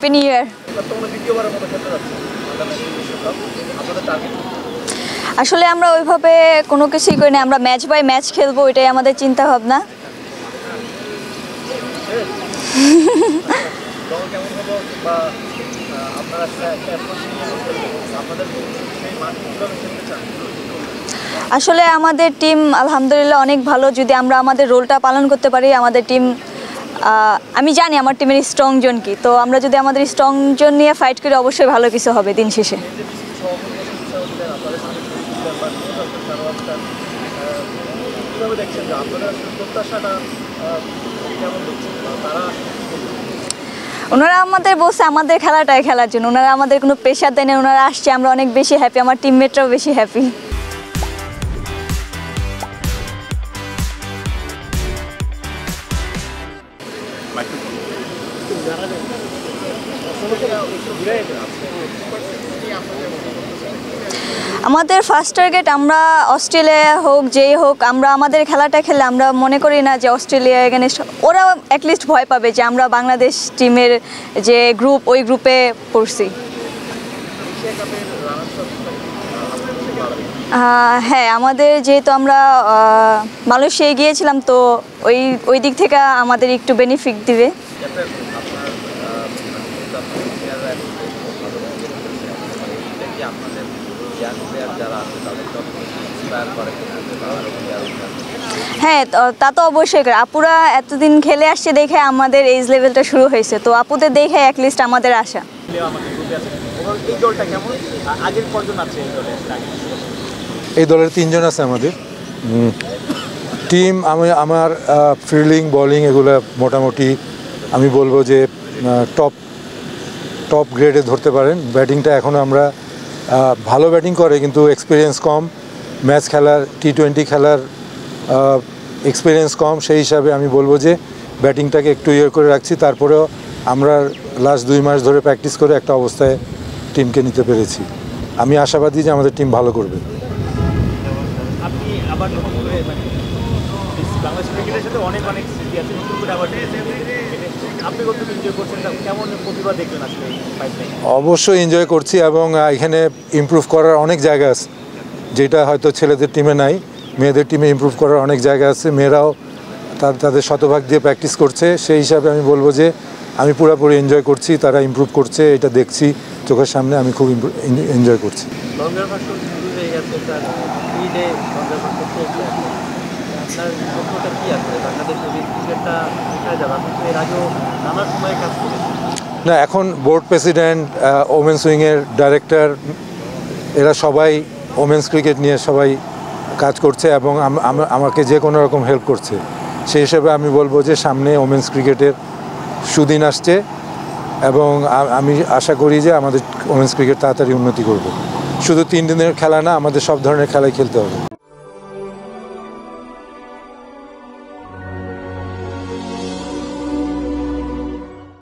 Happy new year. আসলে আমরা ওইভাবে কোনো কিছুই করি না, আমরা ম্যাচ বাই ম্যাচ খেলবো, এটাই আমাদের চিন্তা ভাবনা। আসলে আমাদের টিম আলহামদুলিল্লাহ অনেক ভালো, যদি আমরা আমাদের রোলটা পালন করতে পারি আমাদের টিম, আমি জানি আমার টিমের স্ট্রং জোন কি, তো আমরা যদি আমাদের স্ট্রং জোন নিয়ে ফাইট করি অবশ্যই ভালো কিছু হবে দিন শেষে। ওনারা আমাদের বলছে আমাদের খেলাটাই খেলার জন্য, ওনারা আমাদের কোনো প্রেশার দেয় না, ওনারা আসছে, আমরা অনেক বেশি হ্যাপি, আমার টিমমেটরাও বেশি হ্যাপি। আমাদের ফার্স্ট টার্গেট আমরা অস্ট্রেলিয়া হোক যেই হোক, আমরা আমাদের খেলাটা খেলে আমরা মনে করি না যে অস্ট্রেলিয়া এগেনস্ট, ওরা অ্যাটলিস্ট ভয় পাবে যে আমরা বাংলাদেশ টিমের যে গ্রুপ ওই গ্রুপে পড়ছি। হ্যাঁ, আমাদের যেহেতু আমরা মালয়েশিয়ায় গিয়েছিলাম, তো ওই দিক থেকে আমাদের একটু বেনিফিট দিবে। হ্যাঁ, তা তো অবশ্যই করে, আপুরা এতদিন খেলে আসছে দেখে আমাদের এজ লেভেলটা শুরু হয়েছে, তো আপুদের দেখে অ্যাটলিস্ট আমাদের আশা। এই দলের 3 জন আছে আমাদের টিম। আমার ফিল্ডিং বোলিং এগুলো মোটামুটি আমি বলবো যে টপ গ্রেডে ধরতে পারেন। ব্যাটিংটা এখনও আমরা ভালো ব্যাটিং করে, কিন্তু এক্সপিরিয়েন্স কম, ম্যাচ খেলার T20 খেলার এক্সপিরিয়েন্স কম, সেই হিসাবে আমি বলবো যে ব্যাটিংটাকে একটু করে রাখছি। তারপরেও আমরা লাস্ট 2 মাস ধরে প্র্যাকটিস করে একটা অবস্থায় টিমকে নিতে পেরেছি। আমি আশাবাদী যে আমাদের টিম ভালো করবে। অবশ্যই এনজয় করছি, এবং এখানে ইমপ্রুভ করার অনেক জায়গা আছে, যেটা হয়তো ছেলেদের টিমে নাই। মেয়েদের টিমে ইমপ্রুভ করার অনেক জায়গা আছে, মেয়েরাও তাদের শতভাগ দিয়ে প্র্যাকটিস করছে। সেই হিসাবে আমি বলবো যে আমি পুরোপুরি এনজয় করছি, তারা ইমপ্রুভ করছে, এটা দেখছি চোখের সামনে, আমি খুব এনজয় করছি। না, এখন বোর্ড প্রেসিডেন্ট, ওমেন্স উইংয়ের ডাইরেক্টর, এরা সবাই ওমেন্স ক্রিকেট নিয়ে সবাই কাজ করছে এবং আমাকে যে কোনো রকম হেল্প করছে। সেই হিসেবে আমি বলবো যে সামনে ওমেন্স ক্রিকেটের সুদিন আসছে, এবং আমি আশা করি যে আমাদের ওমেন্স ক্রিকেট তাড়াতাড়ি উন্নতি করবে। শুধু 3 দিনের খেলা না, আমাদের সব ধরনের খেলাই খেলতে হবে।